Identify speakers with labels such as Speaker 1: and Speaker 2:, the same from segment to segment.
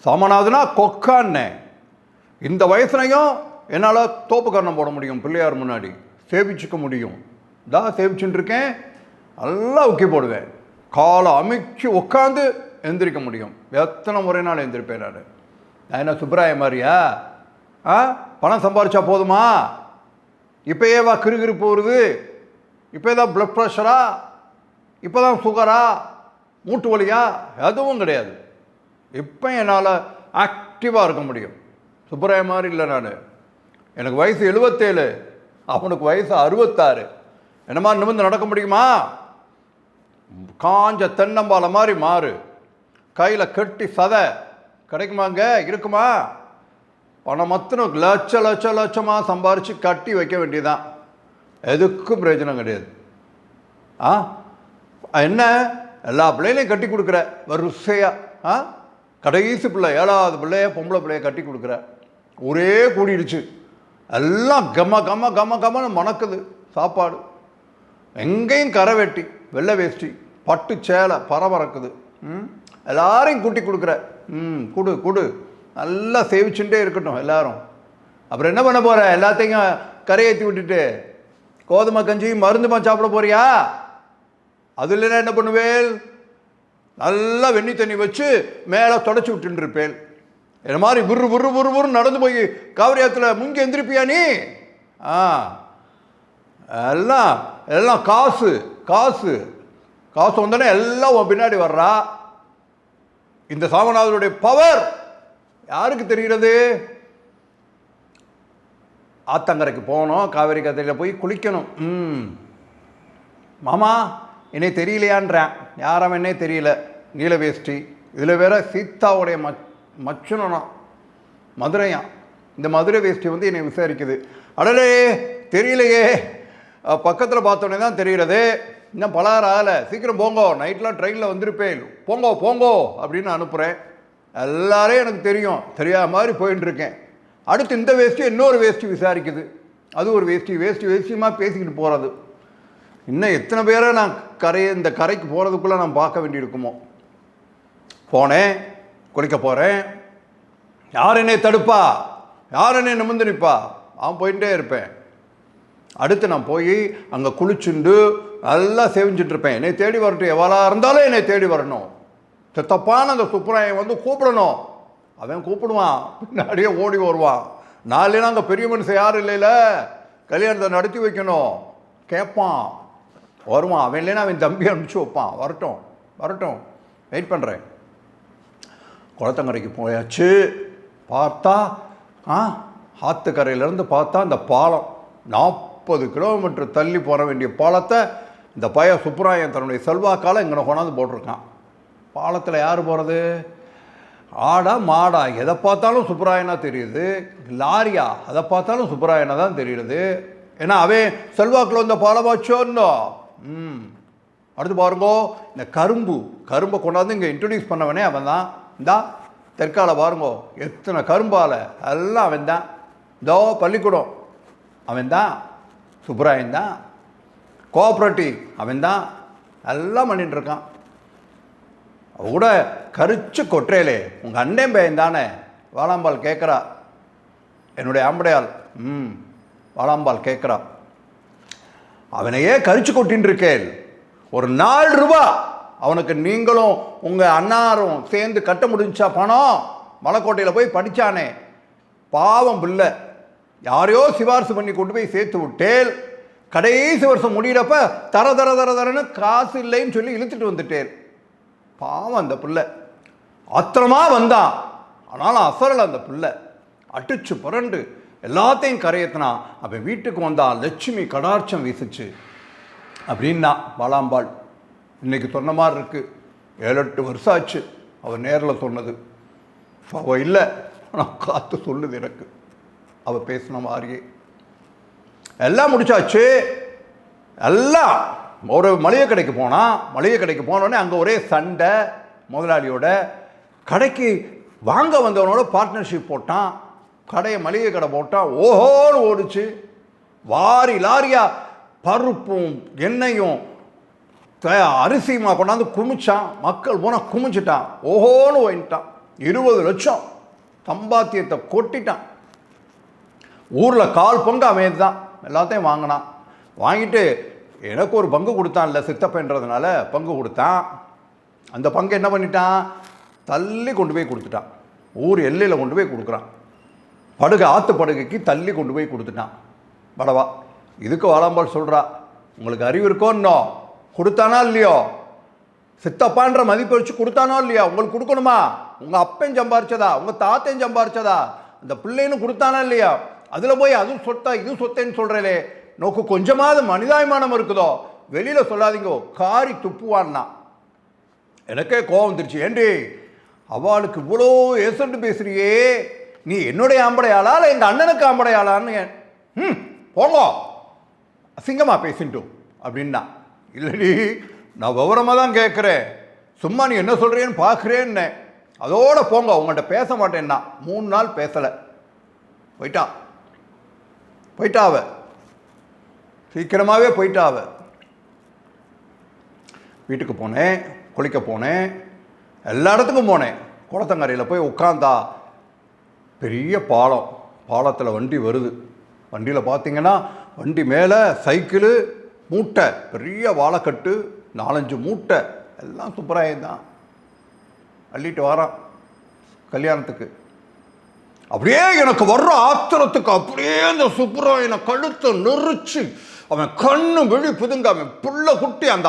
Speaker 1: சாமநாதனா கொக்கான்னே. இந்த வயசுலையும் என்னால் தோப்பு கரணம் போட முடியும், பிள்ளையார் முன்னாடி சேவிச்சுக்க முடியும். சேவிச்சுட்டு இருக்கேன், நல்லா உக்கி போடுவேன், காலை அமைச்சு உட்காந்து எந்திரிக்க முடியும். எத்தனை முறை நாள் எந்திரிப்பேன் நான். என்ன சுப்பராய மாதிரியா? பணம் சம்பாரிச்சா போதுமா? இப்போயே வா கிருகிருப்பு வருது, இப்போ தான் ப்ளட் ப்ரெஷரா, இப்போ தான் சுகரா, மூட்டு வலியா? எதுவும் கிடையாது. இப்போ என்னால் ஆக்டிவாக இருக்க முடியும். சுப்பராய மாதிரி இல்லை நான். எனக்கு வயசு 77, அவனுக்கு வயசு 66. என்ன மாதிரி நிமிர்ந்து நடக்க முடியுமா? காஞ்ச தென்னம்பாலை மாதிரி மாறு, கையில் கட்டி சதை கிடைக்குமாங்க? இருக்குமா? பணம் மொத்தம் லட்சமாக சம்பாரித்து கட்டி வைக்க வேண்டியதுதான். எதுக்கும் பிரயோஜனம் கிடையாது. என்ன எல்லா பிள்ளைகளையும் கட்டி கொடுக்குற வரிசையாக, கடைசி பிள்ளை 7வது பிள்ளைய பொம்பளை பிள்ளைய கட்டி கொடுக்குற. ஒரே கூடிடுச்சு, எல்லாம் கம்ம கம்ம கம்ம கம்மன்னு மணக்குது சாப்பாடு. எங்கேயும் கரை வெட்டி, வெள்ளை வேஷ்டி, பட்டு சேலை பரபரக்குது. எல்லாரையும் கூட்டி கொடுக்குற. கொடு கொடு, நல்லா சேவிச்சுட்டே இருக்கட்டும் எல்லாரும். அப்புறம் என்ன பண்ண போகிற? எல்லாத்தையும் கரையேற்றி விட்டுட்டு கோதுமை கஞ்சி மருந்துமா சாப்பிட போறியா? அது இல்லைன்னா என்ன பண்ணுவேல்? நல்லா வெண்ணி தண்ணி வச்சு மேலே தொடச்சி விட்டுருப்பேன். என்ன மாதிரி புரு புரு புரு புரு நடந்து போய் காவிரி ஆற்றுல முங்கி எந்திரிப்பியா நீ? எல்லாம் எல்லாம் காசு காசு காசு வந்தோடனே எல்லாம் உன் பின்னாடி வர்றா. இந்த சாமநாதருடைய பவர் யாருக்கு தெரிகிறது? ஆத்தங்கரைக்கு போகணும், காவேரி கரையில் போய் குளிக்கணும். மாமா என்னை தெரியலையான்றேன். யாரும் என்னே தெரியல, நீல வேஷ்டி. இதில் வேற சீதாவுடைய மச்சுனா மதுரையா. இந்த மதுரை வேஷ்டி வந்து என்னை விசாரிக்குது. அடலே தெரியலையே, பக்கத்தில் பார்த்தோன்னே தான் தெரிகிறது. இன்னும் பலகாரம் ஆகலை, சீக்கிரம் போங்கோ, நைட்லாம் ட்ரெயினில் வந்திருப்பேன், போங்கோ போங்கோ அப்படின்னு அனுப்புகிறேன். எல்லாரையும் எனக்கு தெரியும், தெரியாத மாதிரி போயின்னு இருக்கேன். அடுத்து இந்த வேஷ்டி இன்னொரு வேஷ்டி விசாரிக்குது. அது ஒரு வேஷ்டி வேஷ்டியமாக பேசிக்கிட்டு போகிறது. இன்னும் எத்தனை பேரை நான் இந்த கரைக்கு போகிறதுக்குள்ளே நான் பார்க்க வேண்டியிருக்குமோ. போனேன், குளிக்க போகிறேன். யார் என்னை தடுப்பா? யார் என்னை நிமிர்ந்து நிற்பா? அவன் போயிட்டே இருப்பேன். அடுத்து நான் போய் அங்கே குளிச்சுண்டு நல்லா சேவிஞ்சிட்ருப்பேன். என்னை தேடி வரட்டும், எவ்வளோ இருந்தாலும் என்னை தேடி வரணும். தப்பான அந்த சுப்பராயன் வந்து கூப்பிடணும். அவன் கூப்பிடுவான், பின்னாடியே ஓடி வருவான். நான் இல்லைன்னா அங்கே பெரிய மனுஷன் யாரும் இல்லைல்ல, கல்யாணத்தை நடத்தி வைக்கணும். கேட்பான், வருவான். அவன் இல்லைன்னா அவன் தம்பி அனுப்பிச்சி வைப்பான். வரட்டும் வரட்டும், வெயிட் பண்ணுறேன். குளத்தங்கரைக்கு போயாச்சு. பார்த்தா ஆற்றுக்கரையிலேருந்து பார்த்தா இந்த பாலம் 40 கிலோமீட்டர் தள்ளி போக வேண்டிய பாலத்தை இந்த சுப்பராயன் தன்னுடைய செல்வாக்கால் இங்கே கொண்டாந்து போட்டிருக்கான். பாலத்தில் யார் போகிறது? ஆடா மாடா? எதை பார்த்தாலும் சுப்பராயனா தெரியுது. லாரியா? அதை பார்த்தாலும் சுப்பராயனா தான் தெரியுது. ஏன்னா அவன் செல்வாக்கில் வந்த பாலமாச்சோன்னோ. அடுத்து பாருங்கோ, இந்த கரும்பை கொண்டாந்து இங்கே இன்ட்ரடியூஸ் பண்ணவனே அவன் தான். இந்தா தெற்கால பாருங்கோ, எத்தனை கரும்பால எல்லாம் அவன் தான். இதோ பள்ளிக்கூடம் அவன் தான், சுப்பராயன் தான். கோஆப்ரேட்டிவ் அவன் தான், எல்லாம் பண்ணிட்டு இருக்கான். அவ கூட கரிச்சு கொற்றையிலே உங்கள் அண்ணன் பையன் தானே வாழாம்பால் கேட்குறா. என்னுடைய ஆம்படையால் வாழாம்பால் கேட்குறா. அவனையே கரிச்சு கொட்டின்னு இருக்கேன். ஒரு 4 ரூபா அவனுக்கு நீங்களும் உங்கள் அண்ணாரும் சேர்ந்து கட்ட முடிஞ்சா பணம்? மலைக்கோட்டையில் போய் படித்தானே, பாவம் பிள்ளை. யாரையோ சிபாரிசு பண்ணி கொண்டு போய் சேர்த்து விட்டேன். கடைசி வருஷம் முடிகிறப்ப தரன்னு காசு இல்லைன்னு சொல்லி இழுத்துட்டு வந்துட்டேன். பாவம் அந்த பிள்ளை. ஆத்திரமா வந்தான், ஆனாலும் அசரல் அந்த பிள்ளை. அடிச்சு புரண்டு எல்லாத்தையும் கரையத்தினா. அப்போ வீட்டுக்கு வந்தான், லட்சுமி கடாட்சம் வீசிச்சு அப்படின்னா வாழாம்பாள். இன்னைக்கு சொன்ன மாதிரி இருக்கு. 7-8 வருஷம் ஆச்சு அவள் நேரில் சொன்னது. அவள் இல்லை, ஆனால் காத்து சொல்லுது எனக்கு. அவள் பேசின மாதிரியே எல்லாம் முடிச்சாச்சு. எல்லாம் ஒரு மளிகை கடைக்கு போனான். மளிகை கடைக்கு போனோடனே அங்கே ஒரே சண்டை முதலாளியோட. கடைக்கு வாங்க வந்தவனோட பார்ட்னர்ஷிப் போட்டான். கடையை மளிகை கடை போட்டான். ஓஹோன்னு ஓடிச்சு. லாரியா பருப்பும் எண்ணெயும் அரிசியுமா கொண்டாந்து குமிச்சான். மக்கள் போனால் குமிச்சிட்டான். ஓஹோன்னு ஓயிட்டான். 20 லட்சம் சம்பாத்தியத்தை கொட்டிட்டான். ஊரில் 1/4 பங்கு அமையது தான், எல்லாத்தையும் வாங்கினான். வாங்கிட்டு எனக்கு ஒரு பங்கு கொடுத்தான், இல்லை சித்தப்பன்றதுனால பங்கு கொடுத்தான். அந்த பங்கு என்ன பண்ணிட்டான், தள்ளி கொண்டு போய் கொடுத்துட்டான். ஊர் எல்லையில் கொண்டு போய் கொடுக்குறான். ஆற்று படுகைக்கு தள்ளி கொண்டு போய் கொடுத்துட்டான். படவா இதுக்கு வாழாம்பால் சொல்கிறா, உங்களுக்கு அறிவு இருக்கோன்னோ, கொடுத்தானா இல்லையோ, சித்தப்பான்ற மதிப்பை வச்சு கொடுத்தானோ இல்லையா, உங்களுக்கு கொடுக்கணுமா, உங்கள் அப்பையும் சம்பாரிச்சதா, உங்கள் தாத்தையும் சம்பாரிச்சதா, அந்த பிள்ளைன்னு கொடுத்தானா இல்லையா, அதில் போய் அதுவும் சொத்தா இது சொத்தேன்னு சொல்கிறே, நோக்கு கொஞ்சமாவது மனிதாபிமானம் இருக்குதோ, வெளியில் சொல்லாதீங்கோ, காரி துப்புவான்னா. எனக்கே கோபம் வந்துருச்சு. ஏண்டி அவளுக்கு இவ்வளோ ஏசண்டு பேசுறியே, நீ என்னுடைய ஆம்படையாளா இல்லை எங்கள் அண்ணனுக்கு ஆம்படையாளான்னு, போங்க அசிங்கமாக பேசிட்டு அப்படின்னா. இல்லடி நான் விவரமாக தான் கேட்குறேன், சும்மா நீ என்ன சொல்கிறேன்னு பார்க்குறேன்னு. அதோட போங்க, உங்கள்கிட்ட பேச மாட்டேன்னா. 3 நாள் பேசலை, போயிட்டாவ சீக்கிரமாகவே போயிட்டாவ. வீட்டுக்கு போனேன், குளிக்க போனேன், எல்லா இடத்துக்கும் போனேன். குளத்தங்கரையில் போய் உட்காந்தா பெரிய பாலத்தில் வண்டி வருது. வண்டியில் பார்த்தீங்கன்னா வண்டி மேலே சைக்கிளு, மூட்டை, பெரிய வாழைக்கட்டு, 4-5 மூட்டை, எல்லாம் சுப்பராயன் தான் அள்ளிட்டு வரான் கல்யாணத்துக்கு. அப்படியே எனக்கு வர்ற ஆத்திரத்துக்கு அப்படியே அந்த சுப்பராயனை கழுத்தை நெரிச்சு அவன் கண்ணு விழி புதுங்க, அவன் புள்ள குட்டி அந்த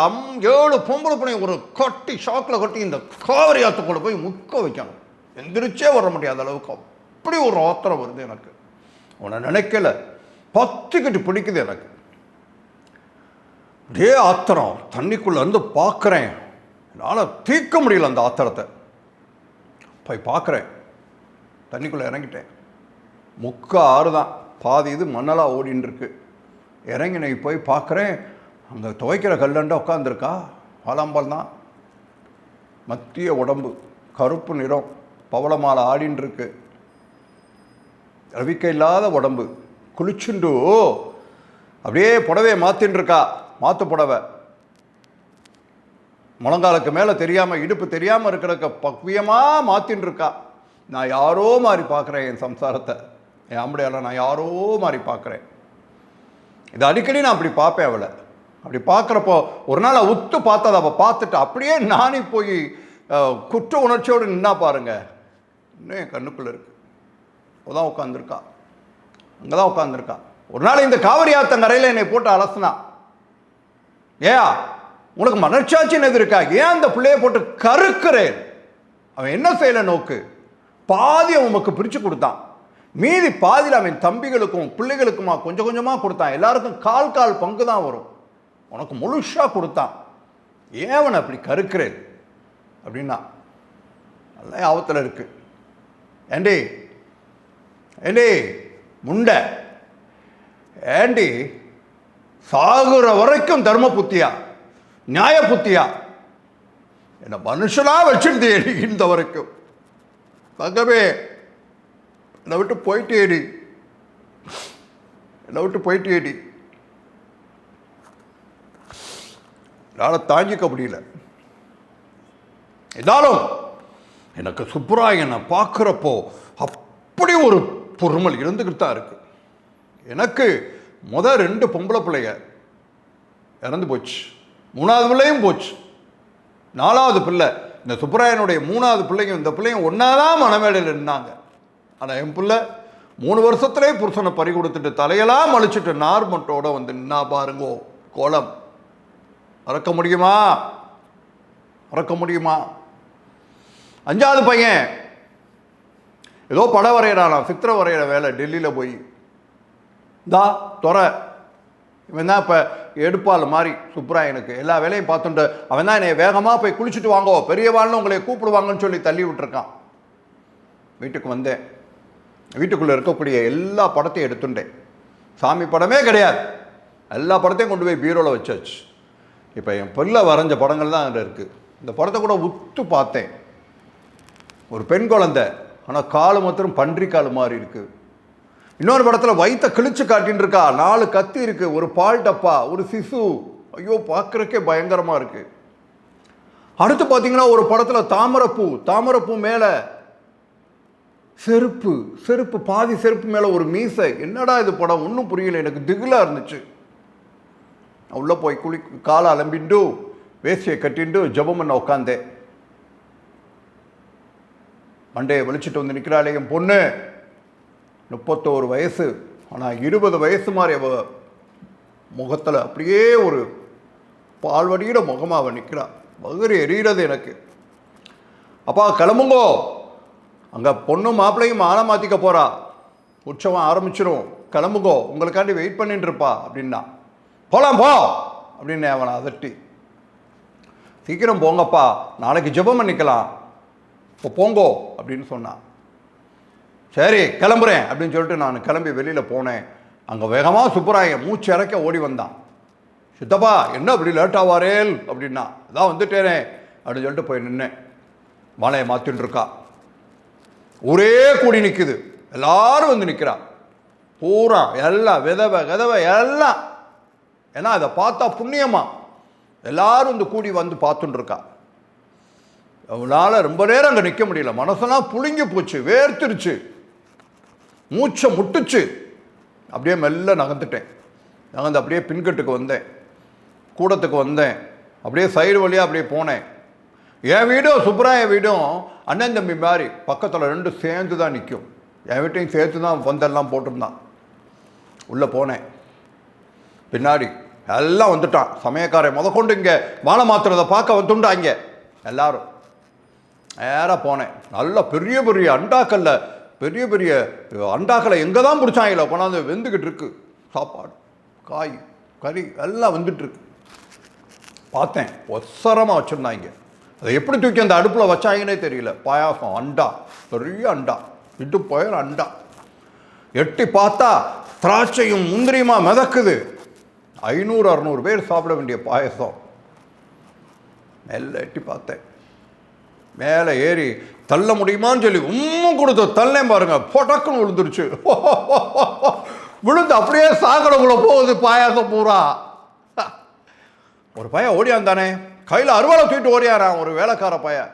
Speaker 1: 7 பொம்பளை பிள்ளை ஒரு கட்டி ஷாக்கில் கட்டி இந்த காவிரி ஆற்றுக்குள்ள போய் முக்க வைக்கணும். எந்திரிச்சே வர முடியாத அளவுக்கு அப்படி ஒரு ஆத்திரம் வருது எனக்கு. அவனை நினைக்கல, 10 கட்டு பிடிக்குது எனக்கு. அப்படியே ஆத்திரம், தண்ணிக்குள்ளே இருந்து பார்க்குறேன், என்னால் தீர்க்க முடியல அந்த ஆத்திரத்தை. போய் பார்க்குறேன், தண்ணிக்குள்ளே இறங்கிட்டேன். முக்கா ஆறு தான், பாதி இது மண்ணலாக ஓடின்னு இருக்கு. இறங்கினை போய் பார்க்குறேன், அங்கே துவைக்கிற கல்லண்டா உட்காந்துருக்கா, வாழாம்பால் தான், மத்திய உடம்பு, கருப்பு நிறம், பவள மாலை ஆடின்னு இருக்கு, ரவிக்கை இல்லாத உடம்பு, குளிச்சுண்டு அப்படியே புடவையை மாற்றின்னு இருக்கா, மாற்று புடவை, முழங்காலுக்கு மேலே தெரியாமல் இடுப்பு தெரியாமல் இருக்கிறக்க பக்குவியமாக மாற்றின்னு இருக்கா. நான் யாரோ மாதிரி பார்க்குறேன் என் சம்சாரத்தை, என் ஆம்படையால் நான் யாரோ மாதிரி பார்க்குறேன். இது அடிக்கடி நான் அப்படி பார்ப்பேன் அவளை. அப்படி பார்க்குறப்போ ஒரு நாள் உத்து பார்த்ததை அவள் பார்த்துட்டு அப்படியே நானே போய் குற்ற உணர்ச்சியோடு நின்னா பாருங்க, இன்னும் என் கண்ணுக்குள்ளே இருக்கு. அப்போதான் உட்காந்துருக்கா, அங்கே தான் உட்காந்துருக்கா. ஒரு நாள் இந்த காவிரி ஆத்தங்கரையில் என்னை போட்டு அலசுனா, ஏயா உனக்கு மனச்சாட்சின்னு எது இருக்கா, ஏன் அந்த பிள்ளையை போட்டு கருக்கிறேன். அவன் என்ன செய்யலை நோக்கு, பாதி அவனுக்கு பிரித்து கொடுத்தான், மீதி பாதியில் அவன் தம்பிகளுக்கும் பிள்ளைகளுக்குமா கொஞ்சம் கொஞ்சமாக கொடுத்தான். எல்லாருக்கும் 1/4 பங்கு தான் வரும், உனக்கு முழுசாக கொடுத்தான். ஏன் அவனை அப்படி கருக்கிறேன் அப்படின்னா நல்லா ஆபத்தில் இருக்கு. ஏண்டி முண்டை, ஏண்டி சாகுற வரைக்கும் தர்ம புத்தியா, நியாய புத்தியா, என்ன மனுஷனா வச்சிருந்தே இந்த வரைக்கும். தங்கமே என்னை விட்டு போயிட்டேடி, என்னால் தாங்கிக்க முடியல. இருந்தாலும் எனக்கு சுப்பராயனை பார்க்குறப்போ அப்படி ஒரு பொறுமல் இருந்துக்கிட்டு தான் இருக்கு. எனக்கு 2 பொம்பளை பிள்ளைங்க இறந்து போச்சு, 3வது பிள்ளையும் போச்சு, 4வது பிள்ளை இந்த சுப்பராயனுடைய 3வது பிள்ளைங்க, இந்த பிள்ளைங்க ஒன்றாதான் மனமேடையில் நின்னாங்க. ஆனால் என் பிள்ளை 3 வருஷத்துலேயே புருஷனை பறி கொடுத்துட்டு தலையெல்லாம் அழிச்சிட்டு நார்மட்டோட வந்து நின்னா பாருங்கோ கோலம். மறக்க முடியுமா? 5வது பையன் ஏதோ படம் வரைகிறானா, சித்திரை வரைகிற வேலை, டெல்லியில் போய் துறை இவன் தான் இப்போ எடுப்பாள் மாதிரி சுப்பராயனுக்கு எல்லா வேலையும் பார்த்துட்டு அவன் தான் என்னை வேகமாக போய் குளிச்சுட்டு வாங்கோ, பெரியவாள்னு உங்களை கூப்பிடுவாங்கன்னு சொல்லி தள்ளி விட்டுருக்கான். வீட்டுக்கு வந்தேன், வீட்டுக்குள்ளே இருக்கக்கூடிய எல்லா படத்தையும் எடுத்துட்டேன். சாமி படமே கிடையாது, எல்லா படத்தையும் கொண்டு போய் பீரோவில் வச்சாச்சு. இப்போ என் பிள்ளை வரைஞ்ச படங்கள் தான் அதில் இருக்குது. இந்த படத்தை கூட உத்து பார்த்தேன், ஒரு பெண் குழந்தை, ஆனால் காலு மாத்திரம் பன்றி காலு மாதிரி இருக்குது. இன்னொரு படத்தில் வயிற்ற கிழிச்சு காட்டின்னு இருக்கா, 4 கத்தி இருக்குது, ஒரு பால் டப்பா, ஒரு சிசு. ஐயோ பார்க்குறக்கே பயங்கரமாக இருக்குது. அடுத்து பார்த்தீங்கன்னா ஒரு படத்தில் தாமரைப்பூ மேலே செருப்பு செருப்பு பாதி செருப்பு மேலே ஒரு மீசை. என்னடா இது படம், ஒன்றும் புரியல, எனக்கு திகிலாக இருந்துச்சு. உள்ளே போய் காலை அலம்பிண்டு வேசியை கட்டிண்டு ஜபம் பண்ண உட்காந்தேன். மண்டையை வெளிச்சிட்டு வந்து நிற்கிறாளே என் பொண்ணு. 31 வயசு, ஆனால் 20 வயசு மாதிரி அவ முகத்தில் அப்படியே ஒரு பால்வடிகிற முகமாக அவள் நிற்கிறா. வகுறு எரிகிறது எனக்கு. அப்பா கிளம்புங்கோ, அங்கே பொண்ணும் மாப்பிள்ளையும் மாலை மாற்றிக்க போகிறா, உற்சவம் ஆரம்பிச்சிடும், கிளம்புங்கோ, உங்களுக்காண்டி வெயிட் பண்ணிட்டு இருப்பா அப்படின்னா. போகலாம் போ அப்படின்னு அவனை அதட்டி. சீக்கிரம் போங்கப்பா, நாளைக்கு ஜெபம் பண்ணிக்கலாம், இப்போ போங்கோ அப்படின்னு சொன்னான். சரி கிளம்புறேன் அப்படின்னு சொல்லிட்டு நான் கிளம்பி வெளியில் போனேன். அங்கே வேகமாக சுப்பராயன் மூச்சு இறக்க ஓடி வந்தான். சித்தப்பா என்ன அப்படி லேட் ஆவாரேல் அப்படின்னா. அதான் வந்துட்டேனே அப்படின்னு சொல்லிட்டு போய் நின்னேன். மாலையை மாற்றின்னு இருக்கா, ஒரே கூடி நிற்குது, எல்லாரும் வந்து நிற்கிறா, பூரா எல்லாம் விதவை கதவை எல்லாம். ஏன்னா அதை பார்த்தா புண்ணியமா எல்லாரும் வந்து கூடி வந்து பார்த்துட்டு இருக்கா. அவளால் ரொம்ப நேரம் அங்கே நிற்க முடியல, மனசெல்லாம் புழுங்கி போச்சு, வேர்த்துருச்சு, மூச்சை முட்டுச்சு. அப்படியே மெல்ல நகர்ந்துட்டேன். நகர்ந்து அப்படியே பின்கட்டுக்கு வந்தேன், கூடத்துக்கு வந்தேன், அப்படியே சைடு வழியாக அப்படியே போனேன். என் வீடும் சுப்பராய வீடும் அண்ணன் தம்பி மாதிரி பக்கத்தில் 2 சேர்ந்து தான் நிற்கும். என் வீட்டையும் சேர்த்து தான் பந்தெல்லாம் போட்டிருந்தான். உள்ளே போனேன், பின்னாடி எல்லாம் வந்துட்டான். சமயக்காரை முதற்கொண்டு இங்கே மாலை மாத்துறதை பார்க்க வந்துட்டாங்க எல்லாரும். நேராக போனேன். நல்ல பெரிய பெரிய அண்டாக்கல்ல, பெரிய பெரிய அண்டாக்களை எங்கே தான் பிடிச்சாங்களோ கொண்டாந்து வெந்துக்கிட்டு இருக்கு. சாப்பாடு காய் கறி எல்லாம் வந்துட்டுருக்கு. பார்த்தேன், ஒசரமாக வச்சுருந்தாங்க. அதை எப்படி தூக்கி அந்த அடுப்பில் வச்சாங்கன்னே தெரியல. பாயாசம் அண்டா, பெரிய அண்டா, இட்டு போயிற அண்டா. எட்டி பார்த்தா திராட்சையும் முந்திரியுமா மிதக்குது. 500-600 பேர் சாப்பிட வேண்டிய பாயசம். மேலே எட்டி பார்த்தேன். மேலே ஏறி தள்ள முடியுமான்னு சொல்லி கொடுத்து தள்ளேன் பாருங்க, பொடக்குன்னு விழுந்துருச்சு. விழுந்து அப்படியே சாக்கடைக்குள்ள போகுது பாயாசம் பூரா. ஒரு பையன் ஓடியாந்தானே, கையில் அருவாளை தூக்கிட்டு ஓடியாரான். ஒரு வேலைக்கார பையன்,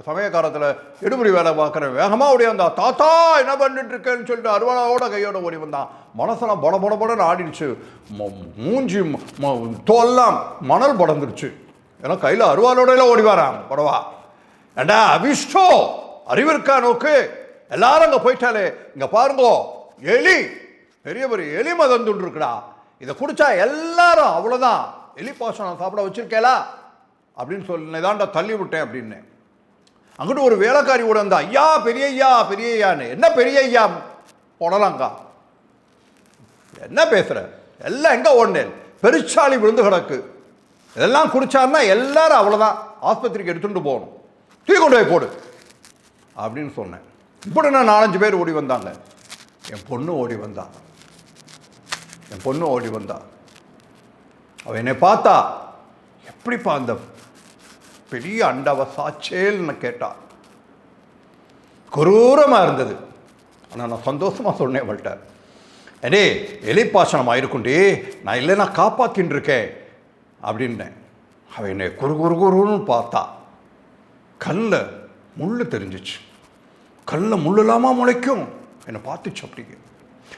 Speaker 1: சமயக்காரத்தில் எடுபடி வேலை பார்க்குறேன், வேகமாக ஓடியாந்தா. தாத்தா என்ன பண்ணிட்டு இருக்கேன்னு சொல்லிட்டு அருவாளோட கையோட ஓடி வந்தான். மனசெல்லாம் பொட பொட பொடன்னு ஆடிடுச்சு. மூஞ்சி தோல்லாம் மணல் படந்துருச்சு. ஏன்னா கையில் அருவாளோடையில ஓடி வரான் படவா. ஏண்டா அபிஷ்டோ, அறிவு இருக்கா நோக்கு, எல்லாரும் அங்கே போயிட்டாலே. இங்கே பாருங்கோ, எலி, பெரிய பெரிய எலி மதந்துட்டு இருக்குடா, இதை குடிச்சா எல்லாரும் அவ்வளோதான், எலி பாசனம் சாப்பிட வச்சிருக்கேலா அப்படின்னு சொல்லி தான்டா தள்ளி விட்டேன் அப்படின்னு. அங்கிட்டு ஒரு வேலைக்காரி கூட இருந்தா. ஐயா பெரிய ஐயா பெரிய ஐயான்னு. என்ன பெரிய ஐயா போனலாங்கா, என்ன பேசுற, எல்லாம் எங்க ஓடினேன், பெருச்சாளி விழுந்து கிடக்கு, இதெல்லாம் குடிச்சாருன்னா எல்லாரும் அவ்வளோதான், ஆஸ்பத்திரிக்கு எடுத்துட்டு போகணும், தூக்கி கொண்டு போய் போடு அப்படின்னு சொன்னேன். இப்படி நான் 4-5 பேர் ஓடி வந்தாங்க. என் பொண்ணு ஓடி வந்தா, என் பொண்ணு ஓடி வந்தா. அவ என்னை பார்த்தா, எப்படிப்பா அந்த பெரிய அண்டாவை சாச்சேல்னு கேட்டா. கொரூரமாக இருந்தது. ஆனால் நான் சந்தோஷமாக சொன்னேன் அவள்கிட்ட, ஏடே எலிப்பாசனம் ஆயிருக்குண்டி, நான் இல்லைன்னா காப்பாற்றின்னு இருக்கேன் அப்படின்னேன். அவன் என்னை குறுன்னு பார்த்தா. கல்லில் முள் தெரிஞ்சிச்சு. கல்லில் முள் இல்லாமல் முளைக்கும் என்னை பார்த்துச்சு. அப்படிங்க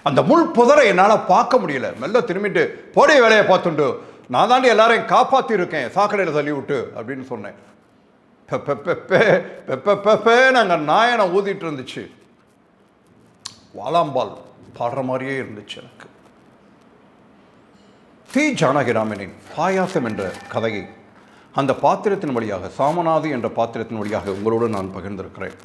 Speaker 1: அந்த முள் புதரை என்னால் பார்க்க முடியல. மெல்ல திரும்பிட்டு போடைய வேலையை பார்த்துண்டு, நான் தாண்டி எல்லாரையும் காப்பாற்றிருக்கேன் சாக்கடையில் தள்ளி விட்டு அப்படின்னு சொன்னேன். நாங்கள் நாயனை ஊதிட்டு இருந்துச்சு. வாலாம்பால் பாடுற மாதிரியே இருந்துச்சு எனக்கு. தி ஜானகிராமனின் பாயாசம் என்ற கதையை அந்த பாத்திரத்தின் வழியாக, சாமநாதி என்ற பாத்திரத்தின் வழியாக உங்களோடு நான் பகிர்ந்திருக்கிறேன்.